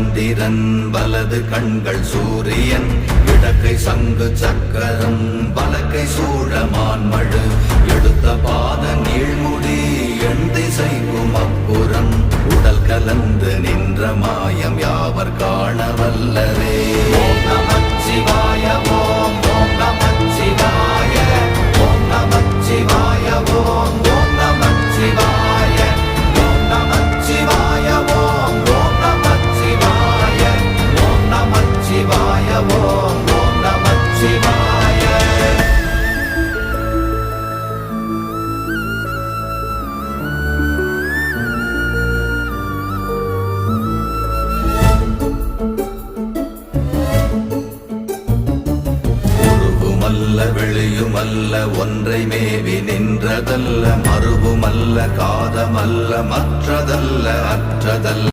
சந்திரன் வலது கண்கள் சூரியன் இடக்கை சங்கு சக்கரம் வலக்கை சூழமான்மழு எடுத்த பாத நீழ்முடி எண் திசைக்கும் அப்புறம் உடல் கலந்து நின்ற மாயம் யாவர் காண வல்லரே. ஓம் நமச்சிவாய ஓம் ஓம் நமச்சிவாய ஓம் நமச்சிவாய ஓம் ஓம் நமச்சிவாய ஓம் நமச்சிவாய ஓம் ஓம் நமச்சிவாய ஓம் நமச்சிவாய ஓம் ஓம் நமச்சிவாய. வெளியுமல்ல ஒன்றை மேவி நின்றதல்ல மறுவுமல்ல காதமல்ல மற்றதல்ல அற்றதல்ல